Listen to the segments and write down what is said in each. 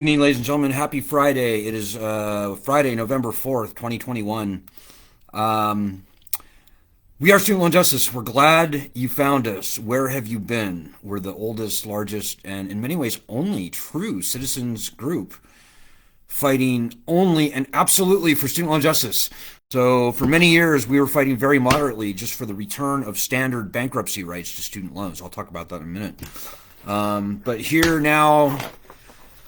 Good evening, ladies and gentlemen. Happy Friday. It is Friday, November 4th, 2021. Um, we are Student Loan Justice. We're glad you found us. Where have you been? We're the oldest, largest, and in many ways only true citizens group fighting only and absolutely for student loan justice. So for many years, we were fighting very moderately just for the return of standard bankruptcy rights to student loans. I'll talk about that in a minute. But here now,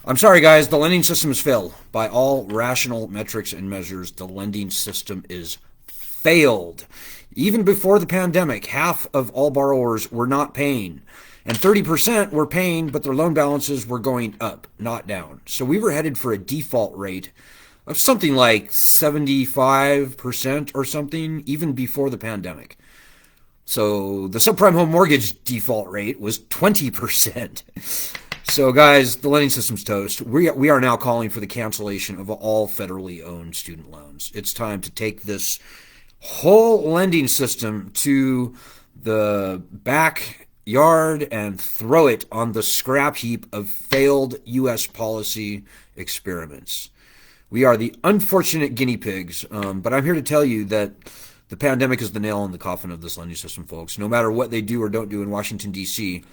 I'm sorry, guys, the lending system has failed. By all rational metrics and measures, the lending system is failed. Even before the pandemic, half of all borrowers were not paying. And 30% were paying, but their loan balances were going up, not down. So we were headed for a default rate of something like 75% or something, even before the pandemic. So the subprime home mortgage default rate was 20%. So, guys, the lending system's toast. We are now calling for the cancellation of all federally owned student loans. It's time to take this whole lending system to the backyard and throw it on the scrap heap of failed U.S. policy experiments. We are the unfortunate guinea pigs, but I'm here to tell you that the pandemic is the nail in the coffin of this lending system, folks. No matter what they do or don't do in Washington, D.C.,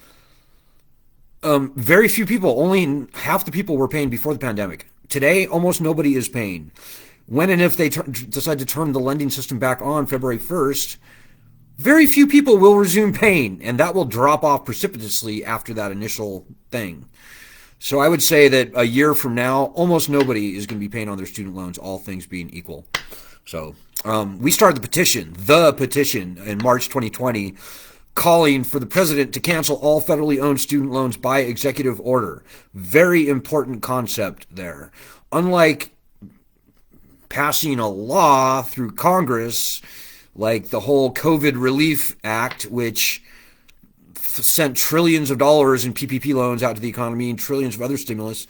very few people, only half the people were paying before the pandemic. Today, almost nobody is paying. When and if they decide to turn the lending system back on February 1st, very few people will resume paying, and that will drop off precipitously after that initial thing. So I would say that a year from now, almost nobody is going to be paying on their student loans, all things being equal. So we started the petition in March 2020, calling for the president to cancel all federally owned student loans by executive order. Very important concept there. Unlike passing a law through Congress, like the whole COVID Relief Act, which sent trillions of dollars in PPP loans out to the economy and trillions of other stimulus,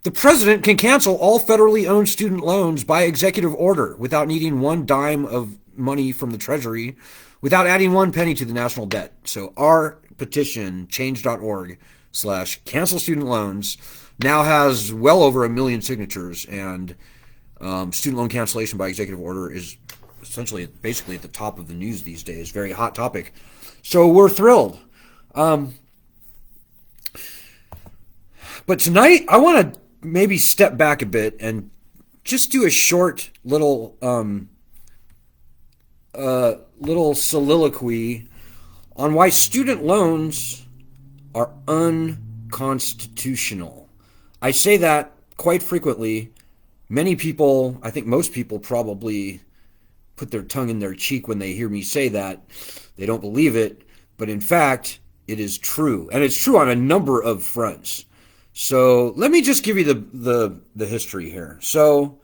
the president can cancel all federally owned student loans by executive order without needing one dime of money from the Treasury, without adding one penny to the national debt. So our petition, change.org/cancel student loans, now has well over 1 million signatures, and student loan cancellation by executive order is essentially basically at the top of the news these days. Very hot topic. So we're thrilled. But tonight, I want to maybe step back a bit and just do a short little soliloquy on why student loans are unconstitutional. I say that quite frequently. Many people, I think most people, probably put their tongue in their cheek when they hear me say that. They don't believe it, but in fact, it is true. And it's true on a number of fronts. So let me just give you the history here. So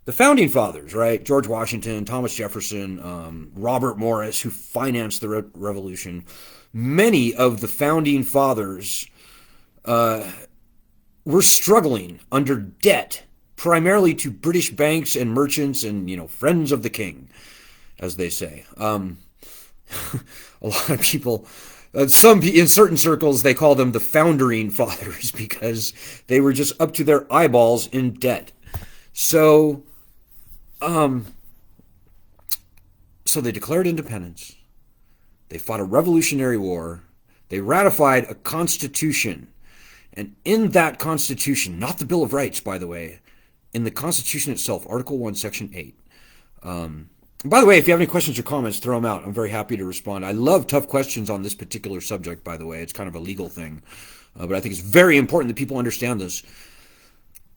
the founding fathers, right? George Washington, Thomas Jefferson, Robert Morris, who financed the Revolution. Many of the founding fathers were struggling under debt, primarily to British banks and merchants and, friends of the king, as they say. A lot of people, in certain circles, they call them the foundering fathers because they were just up to their eyeballs in debt. So they declared independence. They fought a revolutionary war. They ratified a constitution. And in that constitution, not the Bill of Rights, by the way, in the Constitution itself, Article 1, Section 8. By the way, if you have any questions or comments, throw them out. I'm very happy to respond. I love tough questions on this particular subject, by the way. It's kind of a legal thing. But I think it's very important that people understand this.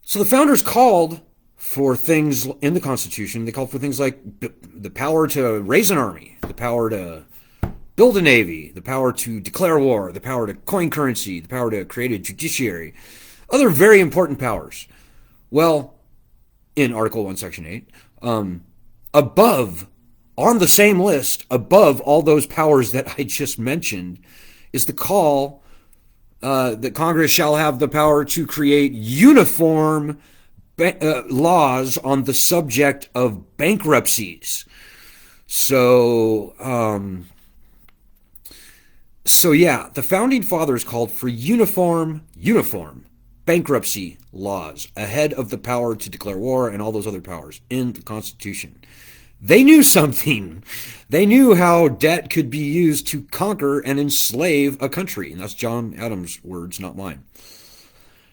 So the founders called for things in the Constitution. They called for things like the power to raise an army, the power to build a navy, the power to declare war, the power to coin currency, the power to create a judiciary, other very important powers. Well, in Article 1, Section 8, above, on the same list, above all those powers that I just mentioned, is the call that Congress shall have the power to create uniform laws on the subject of bankruptcies. So yeah, the founding fathers called for uniform bankruptcy laws ahead of the power to declare war and all those other powers in the Constitution. They knew something. They knew how debt could be used to conquer and enslave a country. And that's John Adams' words, not mine.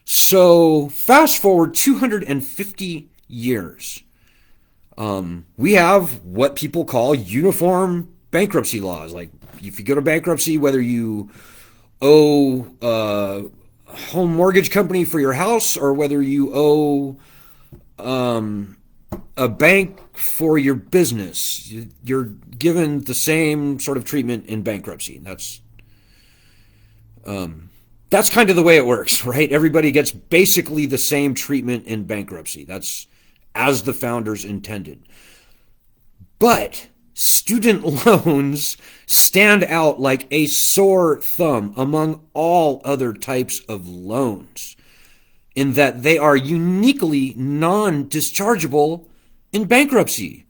So fast forward 250 years. We have what people call uniform bankruptcy laws. Like if you go to bankruptcy, whether you owe a home mortgage company for your house or whether you owe a bank for your business, you're given the same sort of treatment in bankruptcy. That's kind of the way it works, right? Everybody gets basically the same treatment in bankruptcy. That's as the founders intended. But student loans stand out like a sore thumb among all other types of loans in that they are uniquely non-dischargeable in bankruptcy.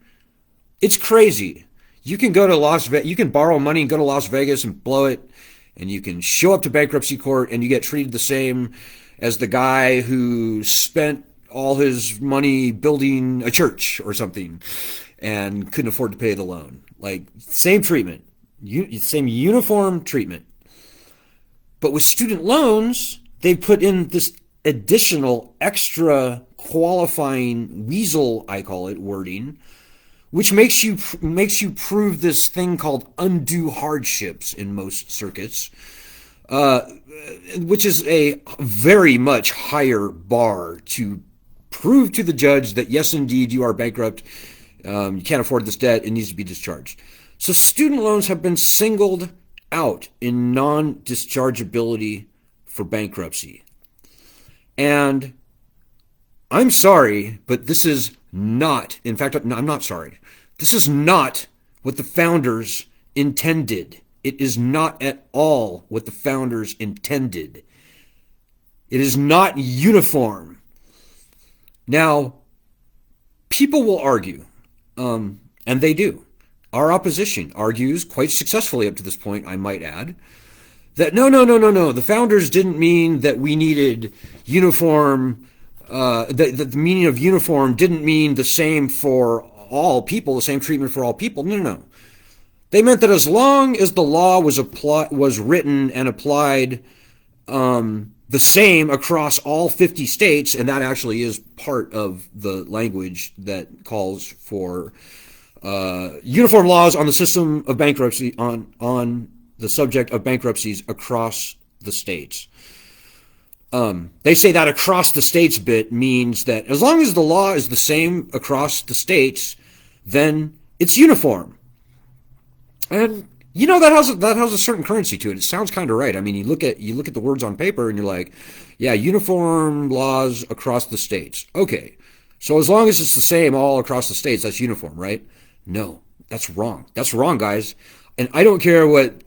It's crazy. You can go to Las Vegas, you can borrow money and go to Las Vegas and blow it, and you can show up to bankruptcy court and you get treated the same as the guy who spent all his money building a church or something and couldn't afford to pay the loan. Like, same treatment, same uniform treatment. But with student loans, they put in this additional extra qualifying weasel, I call it, wording, which makes you prove this thing called undue hardships in most circuits, which is a very much higher bar to prove to the judge that yes, indeed, you are bankrupt, you can't afford this debt, it needs to be discharged. So student loans have been singled out in non-dischargeability for bankruptcy. And I'm sorry, but this is not, in fact, I'm not sorry. This is not what the founders intended. It is not at all what the founders intended. It is not uniform. Now, people will argue, and they do. Our opposition argues quite successfully up to this point, I might add, that no. The founders didn't mean that we needed uniform. The meaning of uniform didn't mean the same for all people, the same treatment for all people. No. They meant that as long as the law was written and applied the same across all 50 states, and that actually is part of the language that calls for uniform laws on the system of bankruptcy, on the subject of bankruptcies across the states. They say that across the states bit means that as long as the law is the same across the states, then it's uniform. And you know that has a certain currency to it. It sounds kind of right. I mean, you look at the words on paper and you're like, yeah, uniform laws across the states. Okay, so as long as it's the same all across the states, that's uniform, right? No, that's wrong. That's wrong, guys. And I don't care what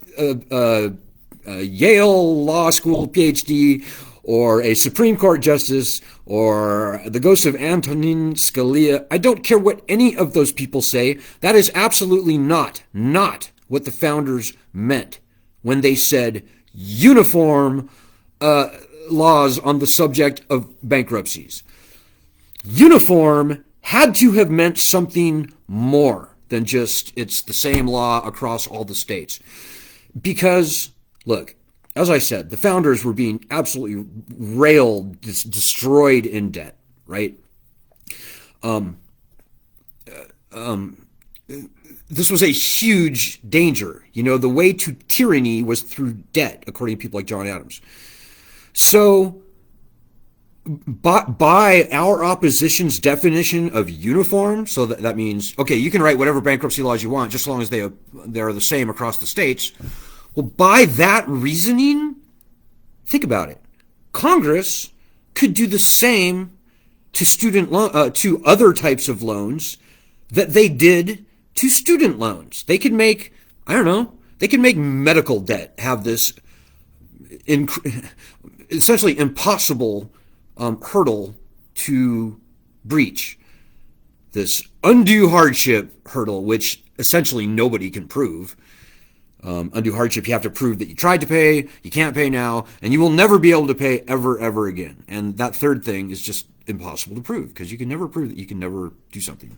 Yale Law School PhD or a Supreme Court justice or the ghost of Antonin Scalia, I don't care what any of those people say. That is absolutely not what the founders meant when they said uniform laws on the subject of bankruptcies. Uniform had to have meant something more than just it's the same law across all the states. Because, look, as I said, the founders were being absolutely railed, destroyed in debt, right? This was a huge danger. You know, the way to tyranny was through debt, according to people like John Adams. So, by our opposition's definition of uniform, so that means, okay, you can write whatever bankruptcy laws you want, just as long as they are the same across the states. Well, by that reasoning, think about it. Congress could do the same to to other types of loans that they did to student loans. They could make, I don't know, they could make medical debt have this essentially impossible hurdle to breach. This undue hardship hurdle, which essentially nobody can prove. Undue hardship, you have to prove that you tried to pay, you can't pay now, and you will never be able to pay ever again. And that third thing is just impossible to prove, because you can never prove that you can never do something.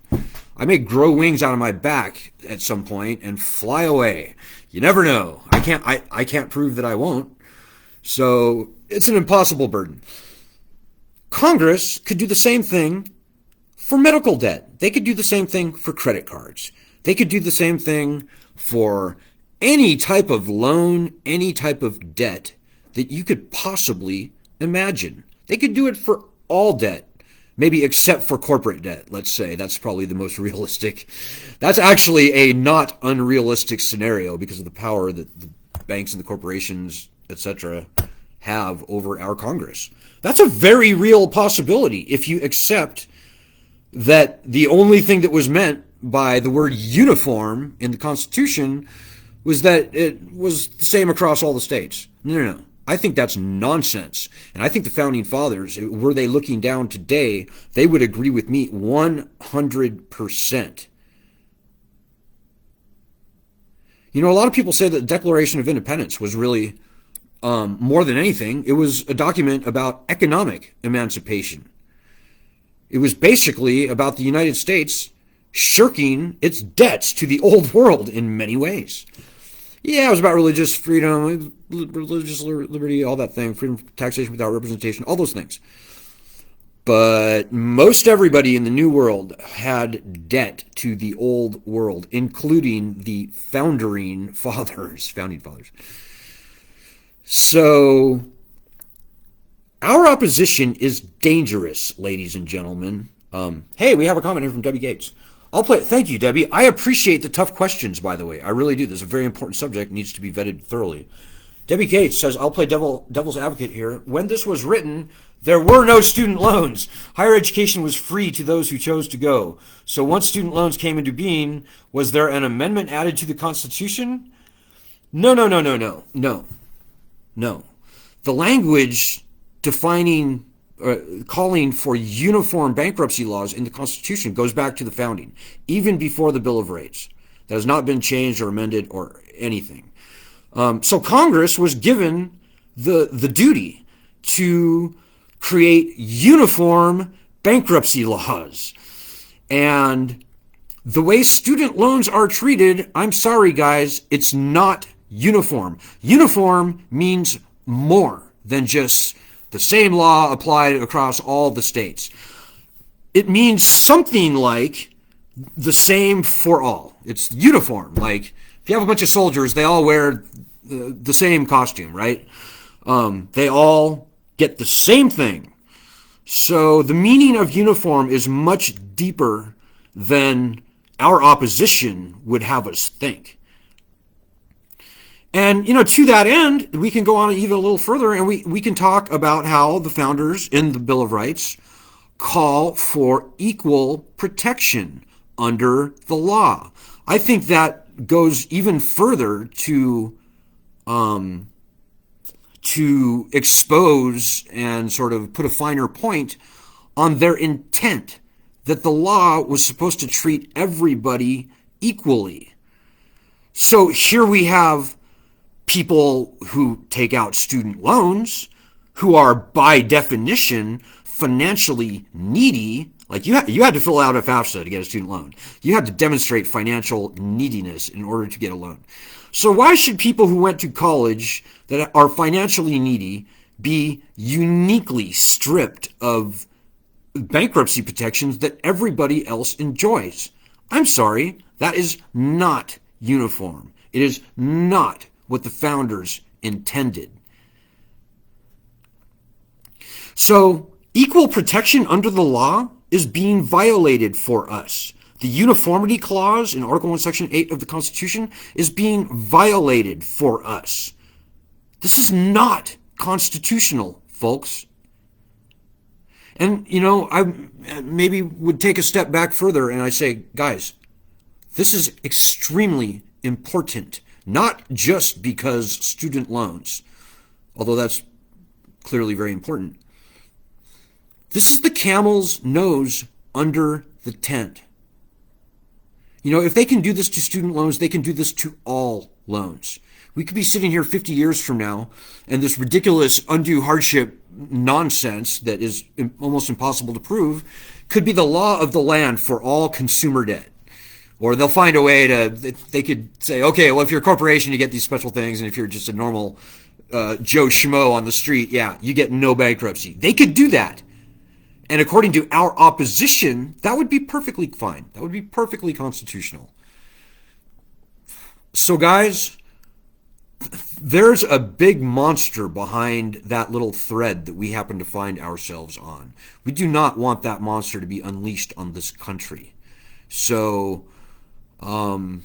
I may grow wings out of my back at some point and fly away. You never know. I can't prove that I won't. So it's an impossible burden. Congress could do the same thing for medical debt. They could do the same thing for credit cards. They could do the same thing for any type of loan, any type of debt that you could possibly imagine. They could do it for all debt, maybe except for corporate debt, let's say. That's probably the most realistic. That's actually a not unrealistic scenario because of the power that the banks and the corporations, etc., have over our Congress. That's a very real possibility if you accept that the only thing that was meant by the word uniform in the Constitution was that it was the same across all the states. No. I think that's nonsense. And I think the Founding Fathers, were they looking down today, they would agree with me 100%. You know, a lot of people say that the Declaration of Independence was really, more than anything, it was a document about economic emancipation. It was basically about the United States shirking its debts to the old world in many ways. Yeah, it was about religious freedom, religious liberty, all that thing, freedom from taxation without representation, all those things. But most everybody in the New World had debt to the old world, including the founding fathers. So our opposition is dangerous, ladies and gentlemen. Hey, we have a comment here from Debbie Gates. Thank you, Debbie. I appreciate the tough questions, by the way. I really do. This is a very important subject, needs to be vetted thoroughly. Debbie Gates says, I'll play devil's advocate here. When this was written, there were no student loans. Higher education was free to those who chose to go. So once student loans came into being, was there an amendment added to the Constitution? No. The language defining calling for uniform bankruptcy laws in the Constitution goes back to the founding, even before the Bill of Rights. That has not been changed or amended or anything. So Congress was given the duty to create uniform bankruptcy laws. And the way student loans are treated, I'm sorry guys, it's not uniform. Uniform means more than just the same law applied across all the states. It means something like the same for all. It's uniform. Like if you have a bunch of soldiers, they all wear the same costume, right? They all get the same thing. So the meaning of uniform is much deeper than our opposition would have us think. And, to that end, we can go on even a little further and we can talk about how the founders in the Bill of Rights call for equal protection under the law. I think that goes even further to expose and sort of put a finer point on their intent that the law was supposed to treat everybody equally. So here we have people who take out student loans, who are by definition financially needy. Like you had to fill out a FAFSA to get a student loan. You had to demonstrate financial neediness in order to get a loan. So why should people who went to college that are financially needy be uniquely stripped of bankruptcy protections that everybody else enjoys? I'm sorry, that is not uniform. It is not what the founders intended. So, equal protection under the law is being violated for us. The uniformity clause in Article 1, Section 8 of the Constitution is being violated for us. This is not constitutional, folks. And, I maybe would take a step back further and I say, guys, this is extremely important. Not just because student loans, although that's clearly very important. This is the camel's nose under the tent. If they can do this to student loans, they can do this to all loans. We could be sitting here 50 years from now, and this ridiculous undue hardship nonsense that is almost impossible to prove could be the law of the land for all consumer debt. Or they'll find a way they could say, okay, well, if you're a corporation, you get these special things, and if you're just a normal Joe Schmo on the street, yeah, you get no bankruptcy. They could do that. And according to our opposition, that would be perfectly fine. That would be perfectly constitutional. So, guys, there's a big monster behind that little thread that we happen to find ourselves on. We do not want that monster to be unleashed on this country. So, and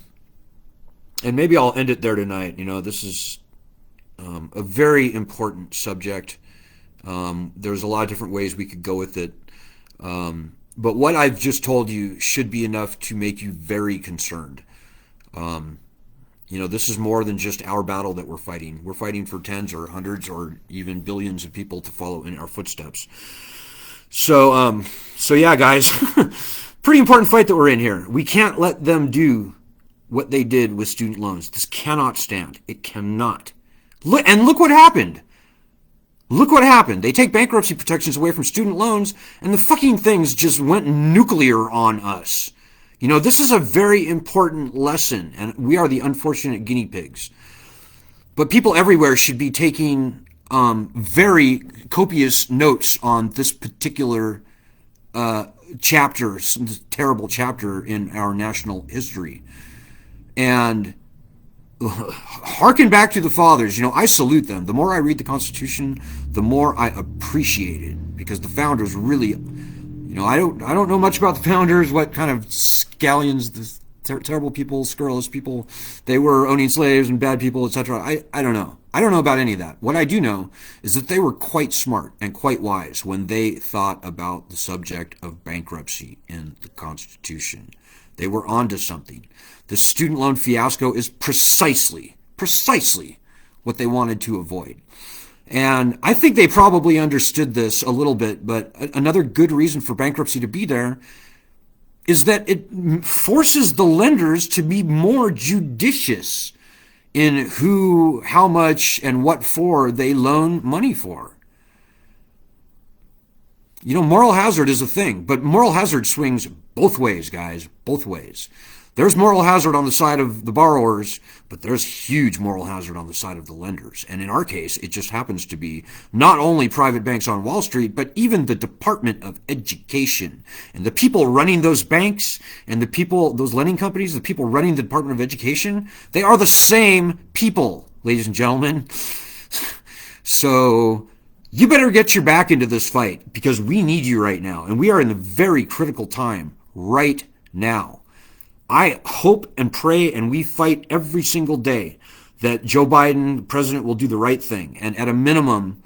maybe I'll end it there tonight. This is a very important subject. There's a lot of different ways we could go with it. But what I've just told you should be enough to make you very concerned. This is more than just our battle that we're fighting. We're fighting for tens or hundreds or even billions of people to follow in our footsteps. So yeah, guys, pretty important fight that we're in here. We can't let them do what they did with student loans. This cannot stand. It cannot. Look what happened. Look what happened. They take bankruptcy protections away from student loans, and the fucking things just went nuclear on us. This is a very important lesson, and we are the unfortunate guinea pigs. But people everywhere should be taking very copious notes on this particular chapter, this terrible chapter in our national history. And harken back to the fathers. I salute them. The more I read the Constitution, the more I appreciate it, because the founders really, I don't know much about the founders, what kind of scallions, the terrible people, scurrilous people they were, owning slaves and bad people, etc. I don't know. I don't know about any of that. What I do know is that they were quite smart and quite wise when they thought about the subject of bankruptcy in the Constitution. They were onto something. The student loan fiasco is precisely what they wanted to avoid. And I think they probably understood this a little bit, but another good reason for bankruptcy to be there is that it forces the lenders to be more judicious in who, how much, and what for they loan money for. Moral hazard is a thing, but moral hazard swings both ways, guys, both ways. There's moral hazard on the side of the borrowers, but there's huge moral hazard on the side of the lenders. And in our case, it just happens to be not only private banks on Wall Street, but even the Department of Education. And the people running those banks and the people, those lending companies, the people running the Department of Education, they are the same people, ladies and gentlemen. So you better get your back into this fight, because we need you right now. And we are in a very critical time right now. I hope and pray, and we fight every single day, that Joe Biden, the president, will do the right thing, and at a minimum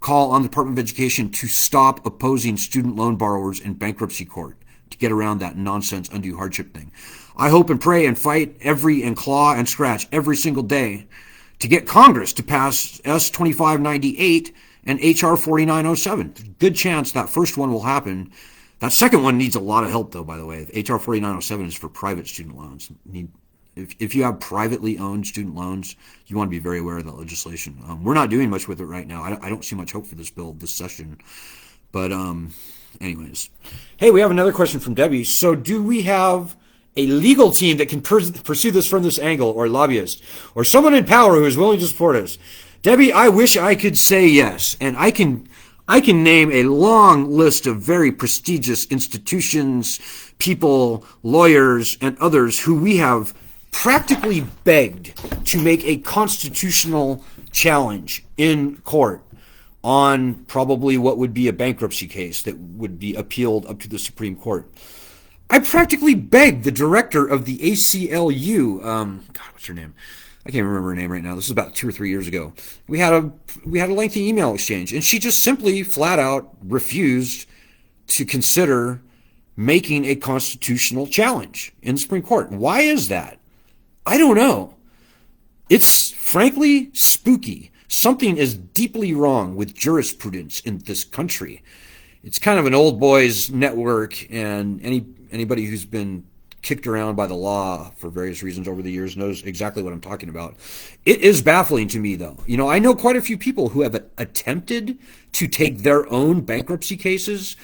call on the Department of Education to stop opposing student loan borrowers in bankruptcy court to get around that nonsense undue hardship thing. I hope and pray and fight and claw and scratch every single day to get Congress to pass S-2598 and H.R. 4907. Good chance that first one will happen. That second one needs a lot of help, though, by the way. H.R. 4907 is for private student loans. If you have privately owned student loans, you want to be very aware of that legislation. We're not doing much with it right now. I don't see much hope for this bill this session. But anyways. Hey, we have another question from Debbie. So do we have a legal team that can pursue this from this angle, or lobbyist, or someone in power who is willing to support us? Debbie, I wish I could say yes. And I can name a long list of very prestigious institutions, people, lawyers, and others who we have practically begged to make a constitutional challenge in court on probably what would be a bankruptcy case that would be appealed up to the Supreme Court. I practically begged the director of the ACLU, God, what's her name? I can't remember her name right now. This is about 2 or 3 years ago. We had a lengthy email exchange, and she just simply flat out refused to consider making a constitutional challenge in the Supreme Court. Why is that? I don't know. It's frankly spooky. Something is deeply wrong with jurisprudence in this country. It's kind of an old boys network, and anybody who's been kicked around by the law for various reasons over the years knows exactly what I'm talking about. It is baffling to me, though. I know quite a few people who have attempted to take their own bankruptcy cases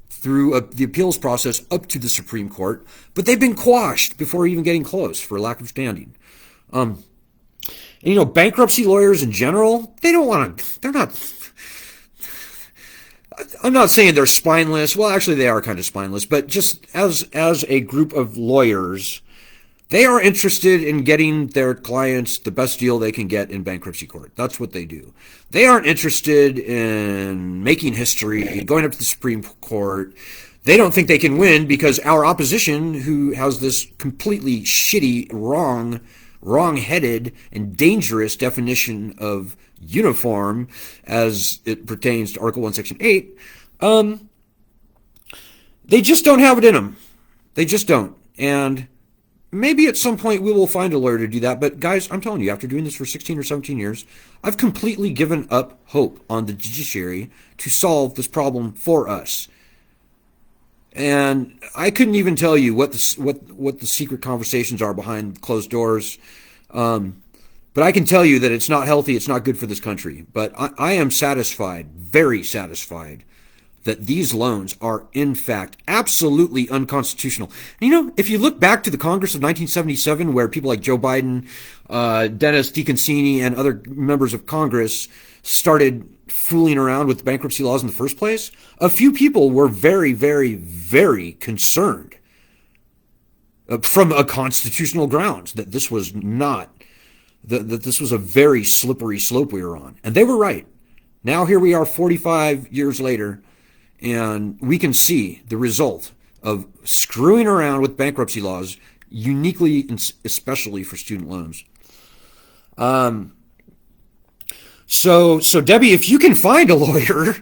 through the appeals process up to the Supreme Court, but they've been quashed before even getting close for lack of standing. And, bankruptcy lawyers in general, I'm not saying they're spineless. Well, actually, they are kind of spineless. But just as a group of lawyers, they are interested in getting their clients the best deal they can get in bankruptcy court. That's what they do. They aren't interested in making history, going up to the Supreme Court. They don't think they can win because our opposition, who has this completely shitty, wrong-headed, and dangerous definition of uniform as it pertains to Article 1, Section 8, they just don't have it in them. They just don't. And maybe at some point we will find a lawyer to do that. But guys, I'm telling you, after doing this for 16 or 17 years, I've completely given up hope on the judiciary to solve this problem for us. And I couldn't even tell you what the secret conversations are behind closed doors. But I can tell you that it's not healthy. It's not good for this country. But I am satisfied, very satisfied, that these loans are, in fact, absolutely unconstitutional. If you look back to the Congress of 1977, where people like Joe Biden, Dennis DeConcini, and other members of Congress started fooling around with bankruptcy laws in the first place, a few people were very, very, very concerned from a constitutional grounds that this was not, that this was a very slippery slope we were on. And they were right. Now here we are 45 years later, and we can see the result of screwing around with bankruptcy laws, uniquely and especially for student loans. So Debbie, if you can find a lawyer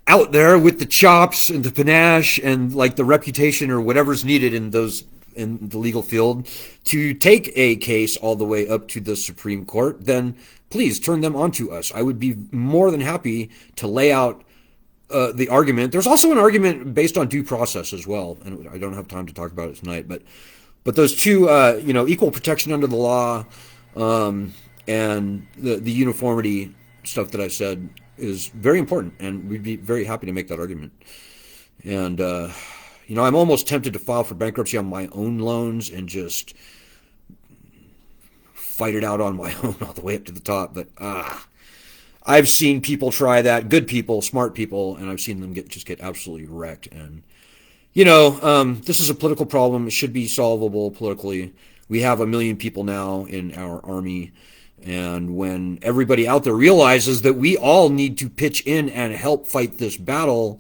out there with the chops and the panache and like the reputation or whatever's needed in the legal field to take a case all the way up to the Supreme Court, then please turn them on to us. I would be more than happy to lay out the argument. There's also an argument based on due process as well, and I don't have time to talk about it tonight. But those two, equal protection under the law, and the uniformity stuff that I said is very important, and we'd be very happy to make that argument. And I'm almost tempted to file for bankruptcy on my own loans and just fight it out on my own all the way up to the top. But I've seen people try that, good people, smart people, and I've seen them get absolutely wrecked. And this is a political problem. It should be solvable politically. We have 1 million people now in our army, and when everybody out there realizes that we all need to pitch in and help fight this battle,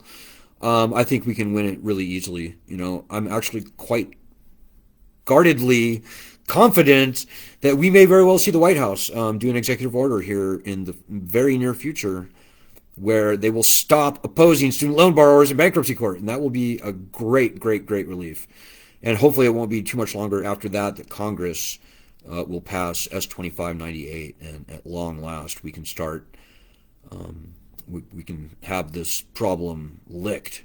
I think we can win it really easily. I'm actually quite guardedly confident that we may very well see the White House do an executive order here in the very near future where they will stop opposing student loan borrowers in bankruptcy court. And that will be a great, great, great relief. And hopefully it won't be too much longer after that Congress will pass S-2598. And at long last, we can start, we can have this problem licked.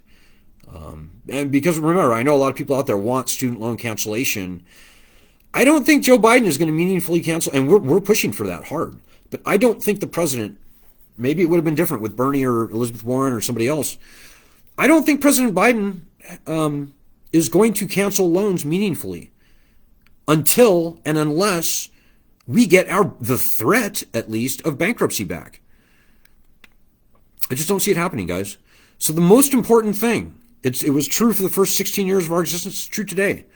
And because remember, I know a lot of people out there want student loan cancellation. I don't think Joe Biden is going to meaningfully cancel, and we're pushing for that hard. But I don't think the president, maybe it would have been different with Bernie or Elizabeth Warren or somebody else. I don't think President Biden is going to cancel loans meaningfully until and unless we get the threat, at least, of bankruptcy back. I just don't see it happening, guys. So the most important thing, it was true for the first 16 years of our existence, it's true today,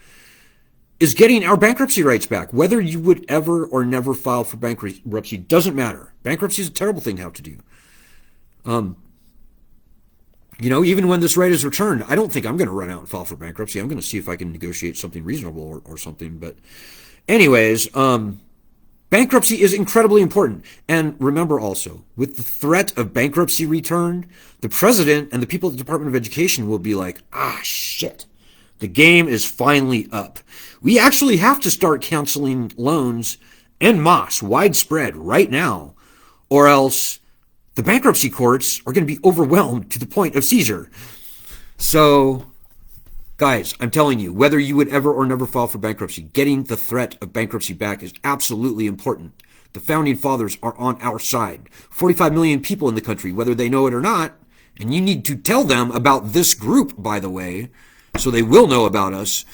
is getting our bankruptcy rights back. Whether you would ever or never file for bankruptcy doesn't matter. Bankruptcy is a terrible thing to have to do. Even when this right is returned, I don't think I'm going to run out and file for bankruptcy. I'm going to see if I can negotiate something reasonable or something. But anyways, bankruptcy is incredibly important. And remember also, with the threat of bankruptcy returned, the president and the people at the Department of Education will be like, shit, the game is finally up. We actually have to start canceling loans en masse, widespread, right now, or else the bankruptcy courts are going to be overwhelmed to the point of seizure. So Guys, I'm telling you, whether you would ever or never file for bankruptcy, getting the threat of bankruptcy back is absolutely important. The founding fathers are on our side. 45 million people in the country, whether they know it or not, and you need to tell them about this group, by the way, so they will know about us.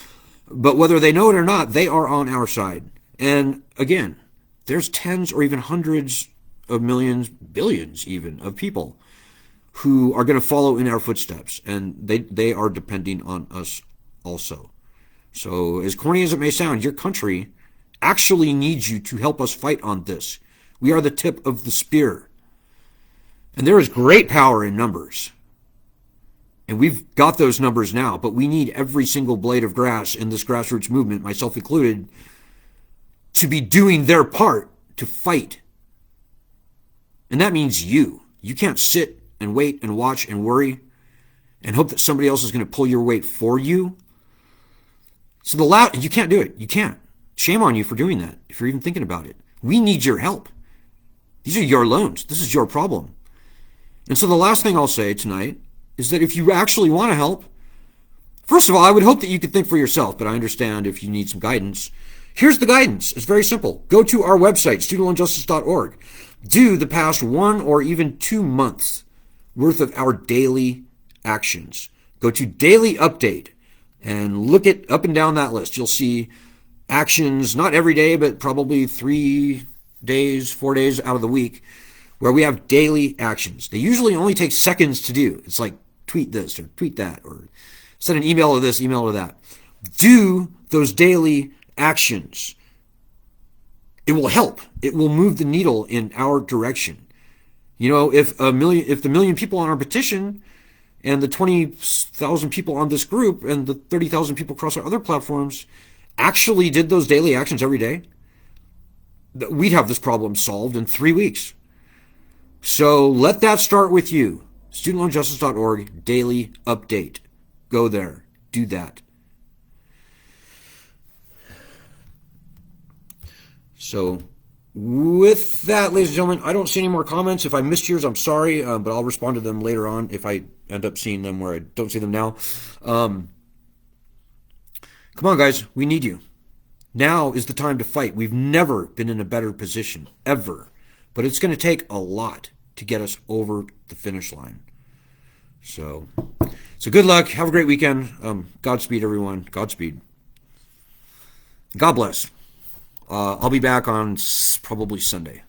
But whether they know it or not, they are on our side. And again, there's tens or even hundreds of millions, billions even, of people who are going to follow in our footsteps, and they are depending on us also. So as corny as it may sound, your country actually needs you to help us fight on this. We are the tip of the spear. And there is great power in numbers. And we've got those numbers now, but we need every single blade of grass in this grassroots movement, myself included, to be doing their part to fight. And that means you. You can't sit and wait and watch and worry and hope that somebody else is going to pull your weight for you. So you can't do it. You can't. Shame on you for doing that, if you're even thinking about it. We need your help. These are your loans. This is your problem. And so the last thing I'll say tonight is that if you actually want to help, first of all, I would hope that you could think for yourself, but I understand if you need some guidance. Here's the guidance. It's very simple. Go to our website, studentloanjustice.org. Do the past 1 or even 2 months worth of our daily actions. Go to Daily Update and look it up and down that list. You'll see actions, not every day, but probably 3 days, 4 days out of the week, where we have daily actions. They usually only take seconds to do. It's like tweet this or tweet that or send an email to this, email to that. Do those daily actions. It will help. It will move the needle in our direction. You know, if the million people on our petition and the 20,000 people on this group and the 30,000 people across our other platforms actually did those daily actions every day, we'd have this problem solved in 3 weeks. So let that start with you. StudentLoanJustice.org, daily update. Go there. Do that. So with that, ladies and gentlemen, I don't see any more comments. If I missed yours, I'm sorry, but I'll respond to them later on if I end up seeing them where I don't see them now. Come on, guys. We need you. Now is the time to fight. We've never been in a better position, ever. But it's going to take a lot to get us over the finish line. So good luck. Have a great weekend. Godspeed, everyone. Godspeed. God bless. I'll be back on probably Sunday.